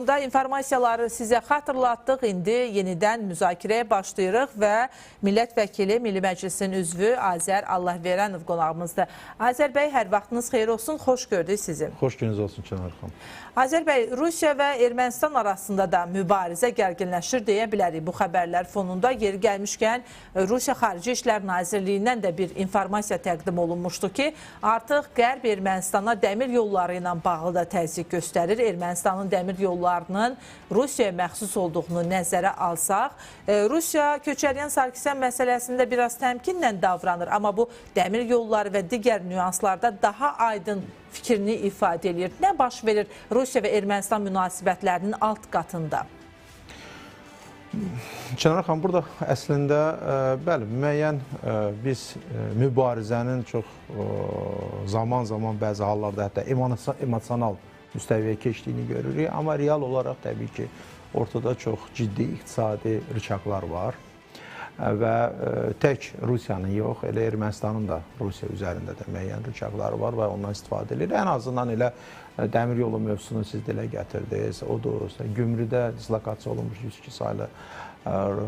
İnformasiyaları sizə xatırlatdıq. İndi yenidən müzakirəyə başlayırıq və Millət Vəkili, Milli Məclisin üzvü Azər Allahverənov qonağımızdır. Azər bəy, hər vaxtınız xeyir olsun, xoş gördük sizi. Xoş gününüz olsun Kənar xanım. Azər bəy, Rusiya və Ermənistan arasında da mübarizə gərginləşir deyə bilərik. Bu xəbərlər fonunda yeri gəlmişkən Rusiya Xarici İşlər Nazirliyindən də bir informasiya təqdim olunmuşdu ki, artıq Qərb Ermənistana dəmir yolları ilə bağlı da təzyiq göstərir. Ermənistanın dəmir yollarının Rusiyaya məxsus olduğunu nəzərə alsaq, Rusiya Köçəryan Sarkisyan məsələsində biraz təmkinlə davranır, amma bu dəmir yolları və digər nüanslarda daha aydın fikrini ifadə edir. Nə baş verir Rusiya və Ermənistan münasibətlərinin alt qatında? Kənar xanım, burada əslində bəli, müəyyən biz mübarizənin çox zaman-zaman bəzi hallarda hətta emosional müstəviyə keçdiyini görürük. Amma real olaraq təbii ki, ortada çox ciddi iqtisadi rıçaqlar var və tək Rusiyanın yox, elə Ermənistanın da Rusiya üzərində də müəyyən rıçaqları var və ondan istifadə edir. Ən azından elə dəmir yolu mövzusunu siz dilə gətirdiniz. Odur, Gümrüdə dislokasiya olunmuş 102 saylı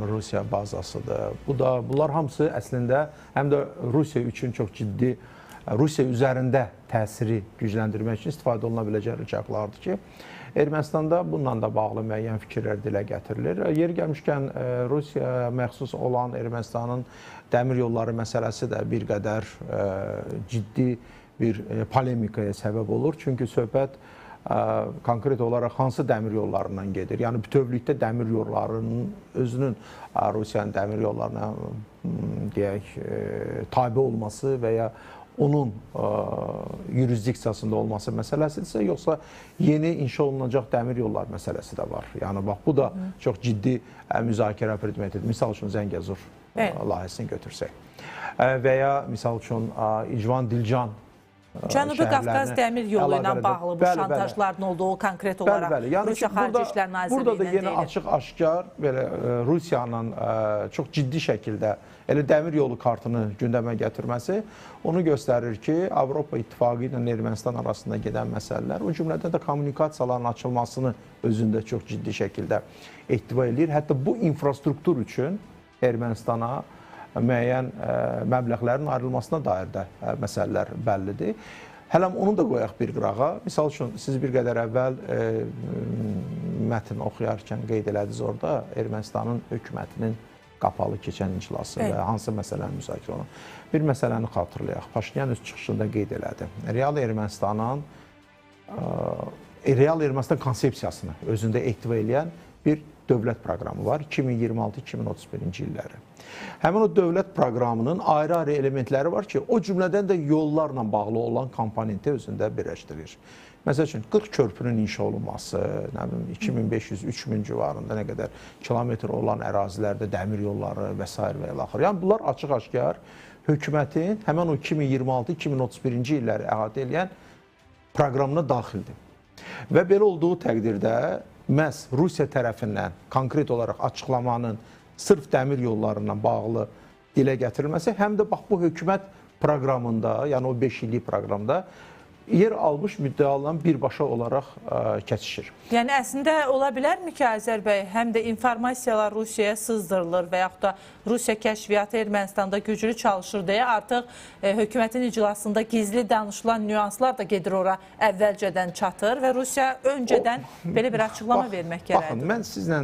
Rusiya bazasıdır. Bunlar hamısı əslində həm də Rusiya üçün çox ciddi, Rusiya üzərində təsiri gücləndirmək üçün istifadə oluna biləcək rıçaqlardır ki, Ermənistanda bununla da bağlı müəyyən fikirlər dilə gətirilir. Yeri gəlmişkən Rusiyaya məxsus olan Ermənistanın dəmir yolları məsələsi də bir qədər ciddi bir polemikaya səbəb olur. Çünki söhbət konkret olaraq hansı dəmir yollarından gedir? Yəni bütövlükdə dəmir yollarının özünün Rusiyanın dəmir yollarına deyək tabe olması və ya onun yurisdiksiyasında olması məsələsidirsə, yoxsa yeni inşa olunacaq dəmir yollar məsələsi də var. Yəni bax, bu da çox ciddi müzakirə predmetidir. Misal üçün Zəngəzur layihəsini götürsək və ya misal üçün İcvan-Dilcan Cənubi Qafqaz dəmir yolu ilə bağlı bu şantajların olduğu konkret olaraq Rusiya Xarici İşlər Nazirliyindən deyilir. Burada da yenə açıq-aşkar belə Rusiyanın çox ciddi şəkildə elə dəmir yolu kartını gündəmə gətirməsi onu göstərir ki, Avropa İttifaqı ilə Ermənistan arasında gedən məsələlər, o cümlədə də kommunikasiyaların açılmasını özündə çox ciddi şəkildə ehtiva edir. Hətta bu infrastruktur üçün Ermənistana müəyyən məbləğlərin ayrılmasına dair də məsələlər bəllidir. Hələm onu da qoyaq bir qırağa. Misal üçün, siz bir qədər əvvəl mətn oxuyarkən qeyd elədiniz orada Ermənistanın hökumətinin qapalı keçən iclası və hansı məsələnin müzakirə olunur. Bir məsələni xatırlayaq. Paşinyan öz çıxışında qeyd elədi. Real Ermənistan konsepsiyasını özündə ehtiva edən bir dövlət proqramı var 2026-2031-ci illəri. Həmin o dövlət proqramının ayrı-ayrı elementləri var ki, o cümlədən də yollarla bağlı olan komponenti özündə birləşdirir. Məsəl üçün, 40 körpünün inşa olunması, 2500-3000 civarında nə qədər kilometr olan ərazilərdə dəmir yolları və s. və ilaxır. Yəni, bunlar açıq-aşkar hökumətin həmən o 2026-2031-ci illəri əhatə edən proqramına daxildir. Və belə olduğu təqdirdə məhz Rusiya tərəfindən konkret olaraq açıqlamanın sırf dəmir yollarından bağlı dilə gətirilməsi həm də bax bu hökumət proqramında, yəni o 5 illik proqramda yer almış müddəalarla birbaşa olaraq kəsişir. Yəni əslində ola bilərmi ki, Azər bəy, həm də informasiyalar Rusiyaya sızdırılır və yaxud da Rusiya kəşfiyyatı Ermənistanda güclü çalışır deyə artıq hökumətin iclasında gizli danışılan nüanslar da gedir ora əvvəlcədən çatır və Rusiya öncədən belə bir açıqlama vermək gərəkdir. Baxın, mən sizlə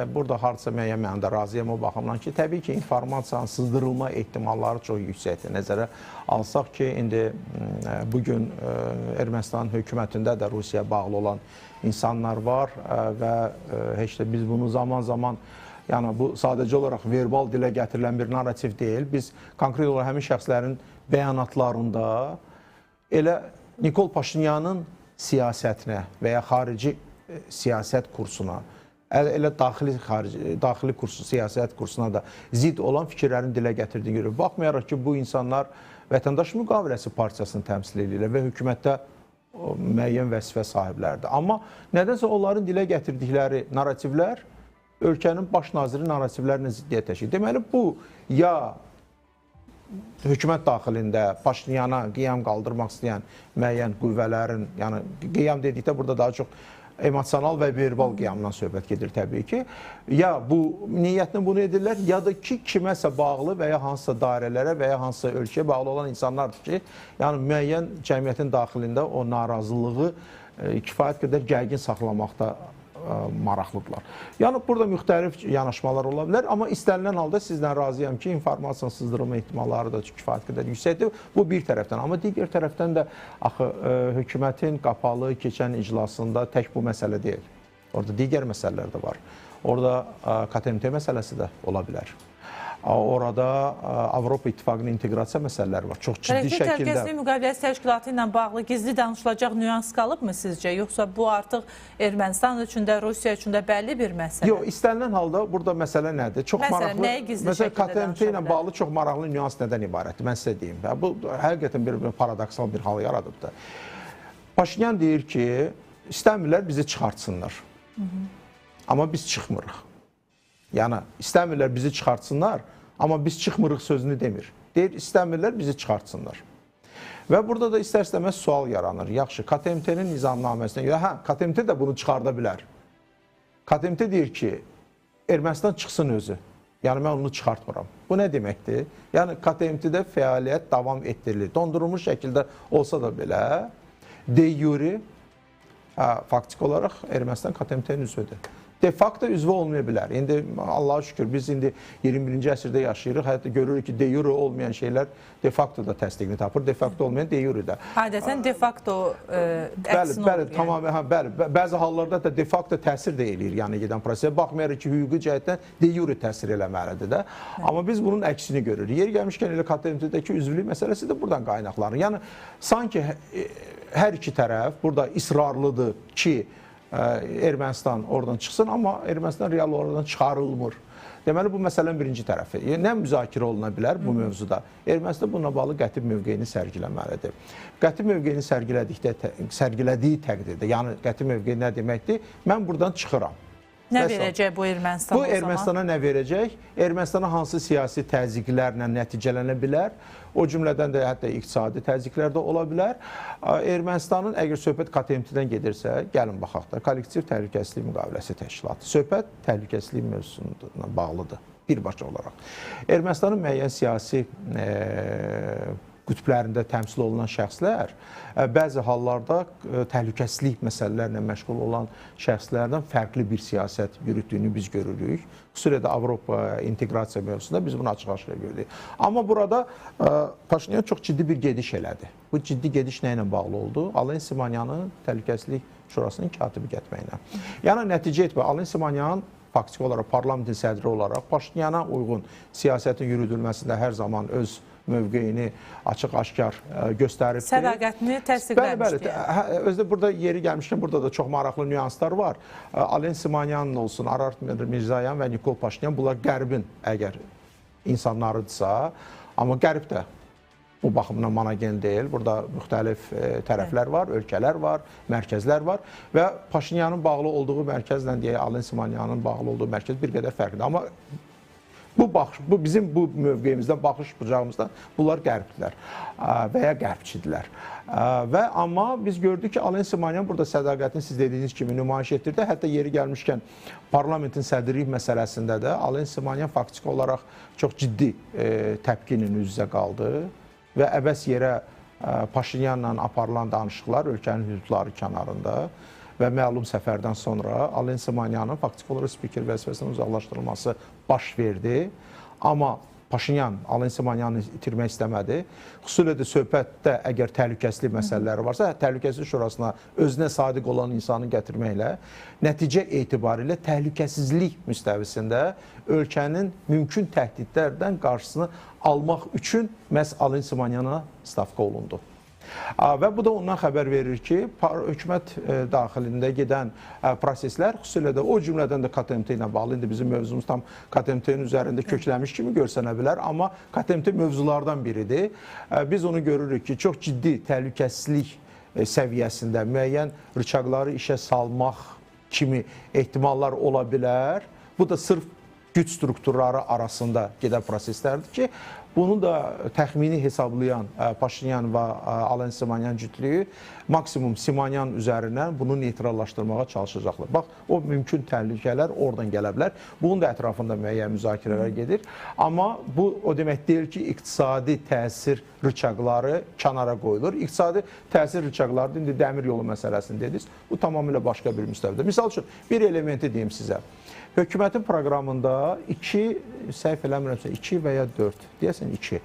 burada hardasa müəyyən mənada razıyam o baxımdan ki, təbii ki, informasiyanın sızdırılma ehtimalları çox yüksəkdir. Nəzərə alsaq ki, indi bugün Ermənistan hökumətində də Rusiyaya bağlı olan insanlar var və heç də biz bunu zaman-zaman, yəni bu sadəcə olaraq verbal dilə gətirilən bir narrativ deyil. Biz konkret olaraq həmin şəxslərin bəyanatlarında elə Nikol Paşinyanın siyasətinə və ya xarici siyasət kursuna, elə daxili siyasət kursuna da zidd olan fikirlərin dilə gətirdiyini görürük. Baxmayaraq ki, bu insanlar Vətəndaş Müqaviləsi Partiyasını təmsil edirlər və hökumətdə müəyyən vəzifə sahiblərdir. Amma nədənsə onların dilə gətirdikləri narrativlər ölkənin baş naziri narrativlərinə ziddiyyət təşkil. Deməli, bu ya hökumət daxilində Paşinyana qiyam qaldırmaq istəyən müəyyən qüvvələrin, yəni qiyam dedikdə burada daha çox emosional və verbal qiyamdan söhbət gedir təbii ki. Ya bu niyyətlə bunu edirlər, ya da ki, kiməsə bağlı və ya hansısa dairələrə və ya hansısa ölkəyə bağlı olan insanlardır ki, yəni müəyyən cəmiyyətin daxilində o narazılığı kifayət qədər gərgin saxlamaqda maraqlıdırlar. Yəni, burada müxtəlif yanaşmalar ola bilər, amma istənilən halda sizlə razıyam ki, informasiyanın sızdırılma ehtimalları da kifayət qədər yüksəkdir. Bu bir tərəfdən, amma digər tərəfdən də axı, hökumətin qapalı keçən iclasında tək bu məsələ deyil. Orada digər məsələlər də var. Orada KTMT məsələsi də ola bilər. Orada Avropa İttifaqının inteqrasiya məsələləri var. Çox ciddi şəkildə. Təhlükəsizlik Müqaviləsi Təşkilatı ilə bağlı gizli danışılacaq nüans qalıbmı sizcə? Yoxsa bu artıq Ermənistan üçün də, Rusiya üçün də bəlli bir məsələ? Yox, istənilən halda burada məsələ nədir? Çox maraqlı. Nəyə gizli məsələn, şəkildə KTMT ilə bağlı çox maraqlı nüans nədən ibarətdir? Mən sizə deyim. Bu həqiqətən bir paradoksal bir hal yaradıbdır. Paşinyan deyir ki, istəmirlər bizi çıxartsınlar. Amma biz çıxmırıq. Yəni, istəmirlər bizi çıxartsınlar, amma biz çıxmırıq sözünü demir. Deyir, istəmirlər bizi çıxartsınlar. Və burada da istər-istəməz sual yaranır. Yaxşı, KTMT-nin nizamnaməsinə görə, KTMT də bunu çıxarda bilər. KTMT deyir ki, Ermənistan çıxsın özü. Yəni, mən onu çıxartmıram. Bu nə deməkdir? Yəni, KTMT-də fəaliyyət davam etdirilir. Dondurulmuş şəkildə olsa da belə, de yuri, faktik olaraq Ermənistan KTMT-nin üzvüdür. De facto üzvü olmaya bilər. İndi Allah'a şükür biz indi 21-ci əsrdə yaşayırıq. Hətta görürük ki, de jure olmayan şeylər de facto da təsdiqini tapır. De facto olmayan de jure də. Adətən de facto əksin olur. Bəli, tamamilə, bəli. Bəzi hallarda da de facto təsir də eləyir, yəni gedən prosesə. Baxmayaraq ki, hüquqi cəhətdən de jure təsir eləməlidir də. Amma biz bunun əksini görürük. Yeri gəlmişkən elə KTMT-dəki üzvlük məsələsi də buradan qaynaqlanır. Yəni sanki hər iki tərəf burada israrlıdır ki, Ermənistan oradan çıxsın, amma Ermənistan real oradan çıxarılmır. Deməli, bu məsələnin birinci tərəfi. Nə müzakirə oluna bilər bu mövzuda? Ermənistan bununla bağlı qəti mövqeyini sərgiləməlidir. Qəti mövqeyini sərgilədiyi təqdirdə, yəni qəti mövqeyi nə deməkdir? Mən buradan çıxıram. Nə verəcək bu Ermənistana o zaman? Bu Ermənistana nə verəcək? Ermənistana hansı siyasi təzyiqlərlə nəticələnə bilər? O cümlədən də hətta iqtisadi təzyiqlər də ola bilər. Ermənistanın əgər söhbət KTMT-dən gedirsə, gəlin baxaq da, Kollektiv Təhlükəsizlik Müqaviləsi Təşkilatı. Söhbət təhlükəsizlik mövzusuna bağlıdır, birbaşa olaraq. Ermənistanın müəyyən siyasi qütblərində təmsil olunan şəxslər bəzi hallarda təhlükəsizlik məsələlərlə məşğul olan şəxslərdən fərqli bir siyasət yürütdüyünü biz görürük. Xüsusilə də Avropa inteqrasiya mövzusunda biz bunu açıq-aşkar gördük. Amma burada Paşinyan çox ciddi bir gediş elədi. Bu ciddi gediş nə ilə bağlı oldu? Alen Simonyanın Təhlükəsizlik Şurasının katibi getməklə. Yəni nəticə etmə, Alen Simonyan faktiki olaraq parlamentin sədri olaraq Paşinyana uyğun siyasətin yürüdülməsində hər zaman öz mövqeyini açıq-aşkar göstəribdir. Sədaqətini təsdiqləmişdir. Bəli, özdə burada yeri gəlmişkən burada da çox maraqlı nüanslar var. Alen Simonyan olsun, Arat Mirzoyan və Nikol Paşinyan bunlar Qərbin əgər insanlarıdırsa, amma Qərb də bu baxımdan monogen deyil. Burada müxtəlif tərəflər var, ölkələr var, mərkəzlər var və Paşinyanın bağlı olduğu mərkəzlə deyək, Alen Simonyanın bağlı olduğu mərkəz bir qədər fərqlidir. Amma bu bizim bu mövqeyimizdən, baxış bucağımızdan bunlar qərbdilər və ya qərbçidirlər. Amma biz gördük ki, Alen Simonyan burada sədaqətini siz dediyiniz kimi nümayiş etdirdi. Hətta yeri gəlmişkən parlamentin sədrlik məsələsində də Alen Simonyan faktiki olaraq çox ciddi təpkinin üz-üzə qaldı və əbəs yerə Paşinyanla aparılan danışıqlar ölkənin hüdudları kənarında və məlum səfərdən sonra Alen Simonyanın faktiki olaraq spiker vəzifəsindən uzaqlaşdırılması baş verdi. Amma Paşinyan Alen Simonyanı itirmək istəmədi. Xüsusilə də söhbətdə əgər təhlükəsizlik məsələləri varsa, Təhlükəsizlik Şurasına özünə sadiq olan insanı gətirməklə nəticə etibarilə təhlükəsizlik müstəvisində ölkənin mümkün təhdidlərdən qarşısını almaq üçün məhz Alen Simonyana stavka olundu. Və bu da ondan xəbər verir ki, hökumət daxilində gedən proseslər, xüsusilə də o cümlədən də KTMT ilə bağlı, indi bizim mövzumuz tam KTMT-nin üzərində kökləmiş kimi görsənə bilər, amma KTMT mövzulardan biridir. Biz onu görürük ki, çox ciddi təhlükəsizlik səviyyəsində müəyyən rıçaqları işə salmaq kimi ehtimallar ola bilər. Bu da sırf güc strukturları arasında gedən proseslərdir ki, Bunu da təxmini hesablayan Paşinyan və Alan Simonyan cütlüyü maksimum Simonyan üzərindən bunu neytrallaşdırmağa çalışacaqlar. Bax, o mümkün təhlükələr oradan gələ bilər. Bunun da ətrafında müəyyən müzakirələr gedir. Amma bu o demək deyil ki, iqtisadi təsir rıçaqları kənara qoyulur. İqtisadi təsir rıçaqları, indi dəmir yolu məsələsini dediniz, bu tamamilə başqa bir müstəvidə. Misal üçün, bir elementi deyim sizə. Hökumətin proqramında 2 səhv eləmirəmsə, 2 və ya 4, deyəsən 2.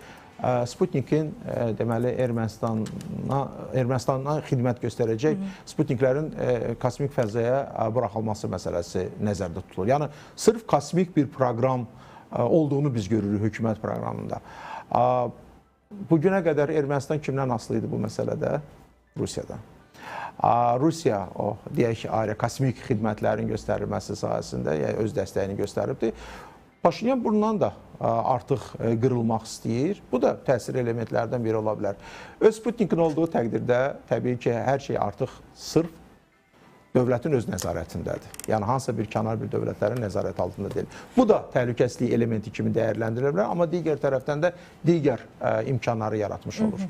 Sputnikin deməli Ermənistana xidmət göstərəcək Sputniklərin kosmik fəzaya buraxılması məsələsi nəzərdə tutulur. Yəni, sırf kosmik bir proqram olduğunu biz görürük hökumət proqramında. Bugünə qədər Ermənistan kimdən asılı idi bu məsələdə? Rusiyadan. Rusiya o deyək ki, ayrı kosmik xidmətlərin göstərilməsi sahəsində öz dəstəyini göstəribdir. Paşinyan bundan da artıq qırılmaq istəyir. Bu da təsir elementlərdən biri ola bilər. Öz Sputnikin olduğu təqdirdə təbii ki, hər şey artıq sırf dövlətin öz nəzarətindədir. Yəni, hansısa bir kənar bir dövlətlərin nəzarət altında deyil. Bu da təhlükəsizlik elementi kimi dəyərləndirilə bilər, amma digər tərəfdən də digər imkanları yaratmış olur.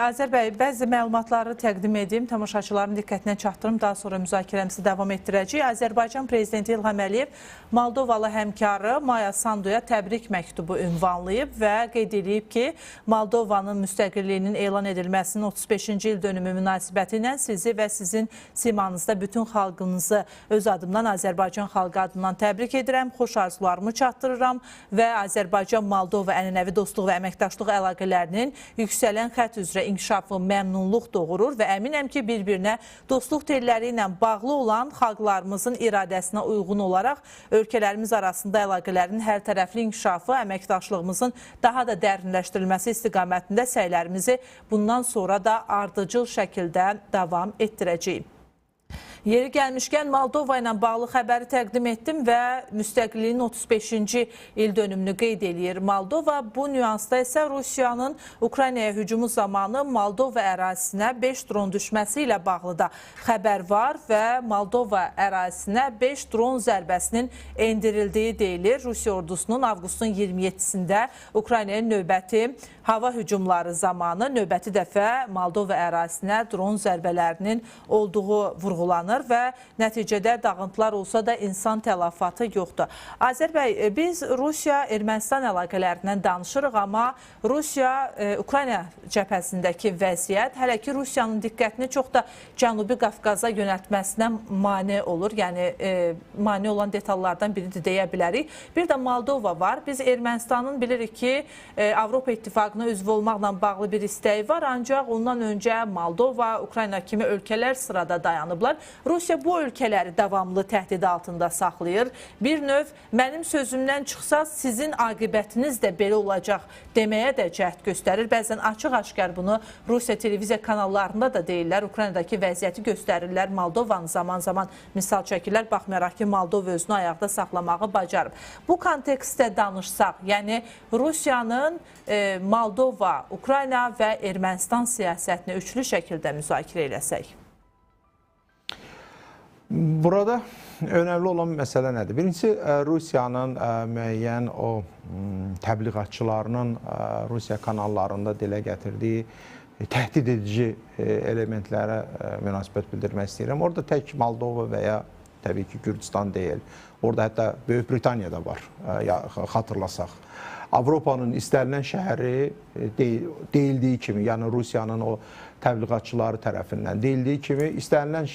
Azər bəy, bəzi məlumatları təqdim edeyim, tamaşaçıların diqqətinə çatdırım, daha sonra müzakirəmizi davam etdirəcəyik. Azərbaycan Prezidenti İlham Əliyev Moldovalı həmkarı Maya Sanduya təbrik məktubu ünvanlayıb və qeyd edib ki, Moldovanın müstəqilliyinin elan edilməsinin 35-ci il dönümü münasibəti ilə sizi və sizin simanızda bütün xalqınızı öz adımdan, Azərbaycan xalqı adından təbrik edirəm, xoş arzularımı çatdırıram və Azərbaycan-Moldova ənənəvi dostluq və əməkdaşlıq əlaqələrinin yüksələn xətt üzrə inkişafı məmnunluq doğurur və əminəm ki, bir-birinə dostluq telləri ilə bağlı olan xalqlarımızın iradəsinə uyğun olaraq ölkələrimiz arasında əlaqələrin hər tərəfli inkişafı, əməkdaşlığımızın daha da dərinləşdirilməsi istiqamətində səylərimizi bundan sonra da ardıcıl şəkildə davam etdirəcəyik. Yeri gəlmişkən Moldova ilə bağlı xəbəri təqdim etdim və müstəqilliyin 35-ci il dönümünü qeyd edir Moldova. Bu nüansda isə Rusiyanın Ukraynaya hücumu zamanı Moldova ərazisinə 5 dron düşməsi ilə bağlı da xəbər var və Moldova ərazisinə 5 dron zərbəsinin endirildiyi deyilir. Rusiya ordusunun avqustun 27-sində Ukraynaya növbəti hava hücumları zamanı növbəti dəfə Moldova ərazisinə dron zərbələrinin olduğu vurğulanır və nəticədə dağıntılar olsa da insan tələfatı yoxdur. Azər bəy, biz Rusiya-Ermənistan əlaqələrindən danışırıq, amma Rusiya-Ukrayna cəbhəsindəki vəziyyət hələ ki Rusiyanın diqqətini çox da Cənubi Qafqaza yönəltməsinə mane olur. Yəni, mane olan detallardan birini deyə bilərik. Bir də Moldova var. Biz Ermənistanın bilirik ki, Avropa İttifaqına üzv olmaqla bağlı bir istəyi var, ancaq ondan öncə Moldova, Ukrayna kimi ölkələr sırada dayanıblar. Rusiya bu ölkələri davamlı təhdid altında saxlayır. Bir növ mənim sözümdən çıxsa sizin aqibətiniz də belə olacaq deməyə də cəhd göstərir. Bəzən açıq-aşkar bunu Rusiya televiziya kanallarında da deyirlər. Ukraynadakı vəziyyəti göstərirlər. Moldovanı zaman-zaman misal çəkirlər. Baxmayaraq ki, Moldova özünü ayaqda saxlamağı bacarıb. Bu kontekstdə danışsaq, yəni Rusiyanın Moldova, Ukrayna və Ermənistan siyasətini üçlü şəkildə müzakirə eləsək. Burada önəmli olan məsələ nədir? Birincisi, Rusiyanın müəyyən o təbliğatçılarının Rusiya kanallarında dilə gətirdiyi təhdid edici elementlərə münasibət bildirmək istəyirəm. Orada tək Moldova və ya təbii ki, Gürcistan deyil. Orada hətta Böyük Britaniya da var, xatırlasaq. Avropanın istənilən şəhəri deyildiyi kimi, yəni Rusiyanın o təbliğatçıları tərəfindən deyildiyi kimi istənilən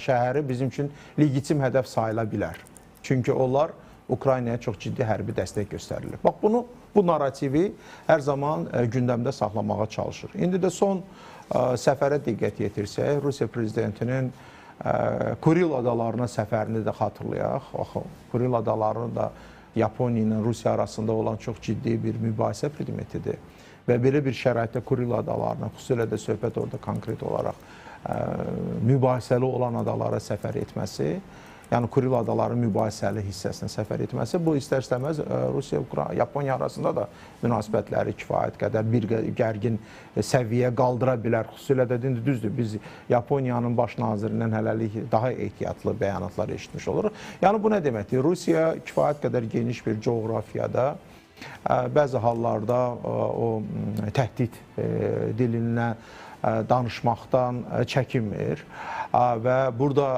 şəhəri bizim üçün legitim hədəf sayıla bilər. Çünki onlar Ukraynaya çox ciddi hərbi dəstək göstərilir. Bax, bu narrativi hər zaman gündəmdə saxlamağa çalışır. İndi də son səfərə diqqət yetirsək, Rusiya prezidentinin Kuril adalarına səfərini də xatırlayaq. Kuril adalarını da Yaponiya ilə Rusiya arasında olan çox ciddi bir mübahisə predmetidir. Və belə bir şəraitdə Kuril adalarına, xüsusilə də söhbət orada konkret olaraq mübahisəli olan adalara səfər etməsi, yəni Kuril adaların mübahisəli hissəsinə səfər etməsi, bu istər-istəməz Rusiya-Yaponiya arasında da münasibətləri kifayət qədər bir gərgin səviyyə qaldıra bilər. Xüsusilə də düzdür, biz Yaponiyanın baş nazirindən hələlik daha ehtiyatlı bəyanatlar eşitmiş oluruq. Yəni bu nə deməkdir? Rusiya kifayət qədər geniş bir coğrafiyada Bəzi hallarda o təhdid dilindən danışmaqdan çəkinmir və burada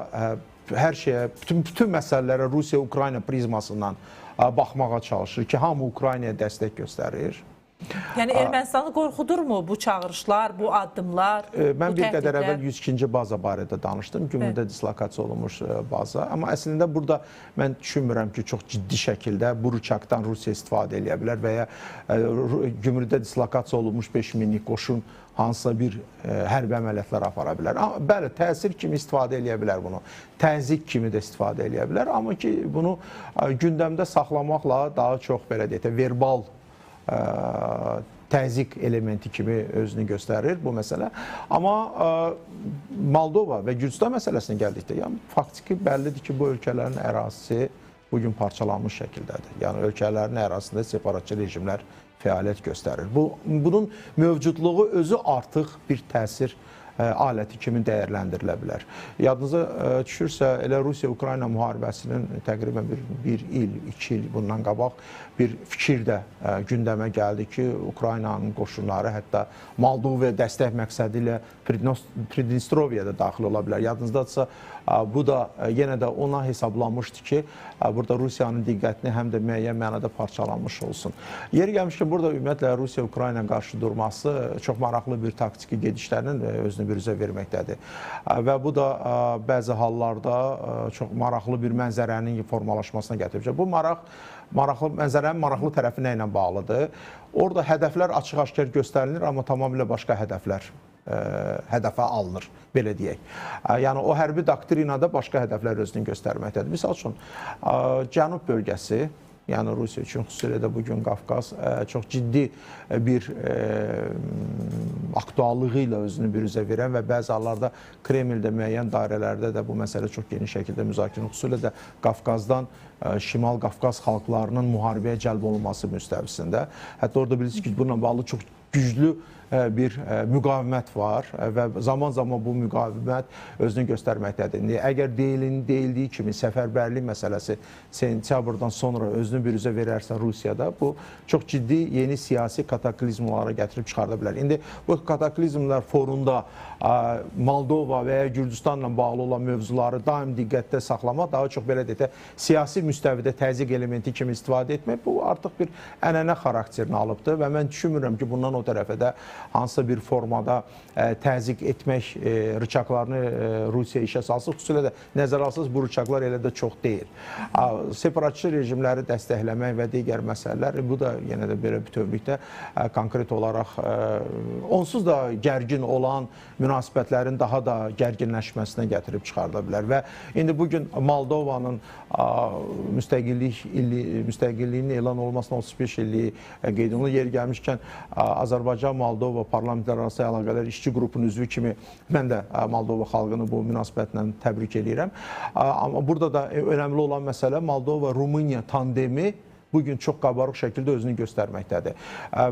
hər şeyə, bütün məsələlərə Rusiya-Ukrayna prizmasından baxmağa çalışır ki, hamı Ukraynaya dəstək göstərir. Yəni Ermənistanı qorxudurmu bu çağırışlar, bu addımlar, Mən bu bir qədər təhdidlər? əvvəl 102-ci baza barədə danışdım, Gümrüdə dislokasiya olunmuş baza. Amma əslində burada mən düşünmürəm ki, çox ciddi şəkildə bu rıçaqdan Rusiya istifadə edə bilər və ya Gümrüdə dislokasiya olunmuş 5000-lik qoşun hansısa bir hərbi əməliyyatlar apara bilər. Bəli, təsir kimi istifadə edə bilər bunu, təzyiq kimi də istifadə edə bilər. Amma ki, bunu gündəmdə saxlamaqla daha çox belə deyək, verbal təzyiq elementi kimi özünü göstərir bu məsələ. Amma Moldova və Gürcüstan məsələsinə gəldikdə, yəni faktiki bəllidir ki, bu ölkələrin ərazisi bugün parçalanmış şəkildədir. Yəni ölkələrin ərazisində separatçı rejimlər fəaliyyət göstərir. Bunun mövcudluğu özü artıq bir təsir aləti kimi dəyərləndirilə bilər. Yadınıza düşürsə, elə Rusiya-Ukrayna müharibəsinin təqribən bir il, 2 il bundan qabaq bir fikir də gündəmə gəldi ki, Ukraynanın qoşunları hətta Moldovaya dəstək məqsədi ilə Pridnestroviyada daxil ola bilər. Yadınızdadırsa, bu da yenə də ona hesablanmışdı ki, burada Rusiyanın diqqətini həm də müəyyən mənada parçalanmış olsun. Yeri gəlmişkən, burada ümumiyyətlə Rusiya-Ukrayna qarşı durması çox maraqlı bir taktiki gedişlərinin özünü büruzə verməkdədir. Və bu da bəzi hallarda çox maraqlı bir mənzərənin formalaşmasına gətirəcək. Bu mənzərənin maraqlı tərəfi nə ilə bağlıdır? Orada hədəflər açıq-aşkar göstərilir, amma tamamilə başqa hədəflər hədəfə alınır, belə deyək. Yəni, o hərbi doktrinada başqa hədəflər özünü göstərməkdədir. Misal üçün, Cənub bölgəsi, yəni Rusiya üçün xüsusilə də bugün Qafqaz çox ciddi bir aktuallığı ilə özünü büruzə verən və bəzi hallarda Kremldə müəyyən dairələrdə də bu məsələ çox geniş şəkildə müzakirə, xüsusilə də Qafqazdan Şimal Qafqaz xalqlarının müharibəyə cəlb olunması müstəvisində. Hətta orada bilirsiniz ki, bununla bağlı çox güclü bir müqavimət var və zaman-zaman bu müqavimət özünü göstərməkdədir. Əgər deyildiyi kimi səfərbərlik məsələsi sentyabrdan sonra özünü büruzə verərsə Rusiyada, bu çox ciddi yeni siyasi kataklizmlara gətirib çıxarda bilər. İndi bu kataklizmlər fonunda Moldova və ya Gürcüstanla bağlı olan mövzuları daim diqqətdə saxlamaq, daha çox belə deyək, siyasi müstəvidə təzyiq elementi kimi istifadə etmək, bu artıq bir ənənə xarakterini alıbdır və mən düşünmürəm ki, bundan o tərəfə də hansısa bir formada təzyiq etmək rıçaqlarını Rusiya işə salsın. Xüsusilə də nəzərə alsınız, bu rıçaqlar elə də çox deyil. Separatçı rejimləri dəstəkləmək və digər məsələlər, bu da yenə də belə bütövlükdə konkret olaraq onsuz da gərgin olan münasibətlərin daha da gərginləşməsinə gətirib çıxarda bilər. Və indi bugün Moldovanın müstəqilliyinin elan olmasına 35 illiyi qeyd olunur. Yeri gəlmişkən Azərbaycan-Moldova parlamentlərarası əlaqələr işçi qrupunun üzvü kimi mən də Moldova xalqını bu münasibətlə təbrik edirəm. Amma burada da önəmli olan məsələ Moldova-Rumıniya tandemi bugün çox qabarıq şəkildə özünü göstərməkdədir.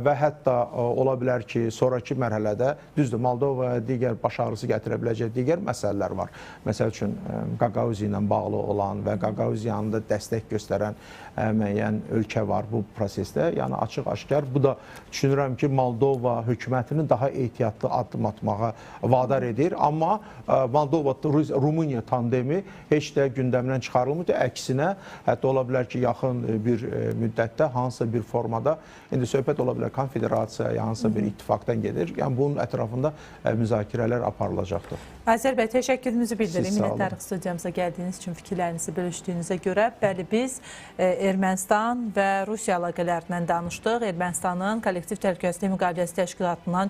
Və hətta ola bilər ki, sonraki mərhələdə, düzdür, Moldovaya digər baş ağrısı gətirə biləcək digər məsələlər var. Məsəl üçün, Qaqauziya ilə bağlı olan və Qaqauziyanı da dəstək göstərən müəyyən ölkə var bu prosesdə. Yəni, açıq-aşkar, bu da düşünürəm ki, Moldova hökumətini daha ehtiyatlı addım atmağa vadar edir. Amma Moldova-Rumıniya tandemi heç də gündəmdən çıxarılmır. Əksinə, hətta ola bilər ki, yaxın bir müddətdə hansısa bir formada, indi söhbət ola bilər konfederasiya, hansısa bir ittifaqdan gedir. Yəni, bunun ətrafında müzakirələr aparılacaqdır. Azər bəy, təşəkkürümüzü bildirim. Minnətdarıq studiyamıza gəldiyiniz üçün, fikirlərinizi bölüşdüyünüzə görə. Bəli, biz Ermənistan və Rusiya əlaqələrindən danışdıq. Ermənistanın kollektiv təhlükəsizlik müqaviləsi təşkilatından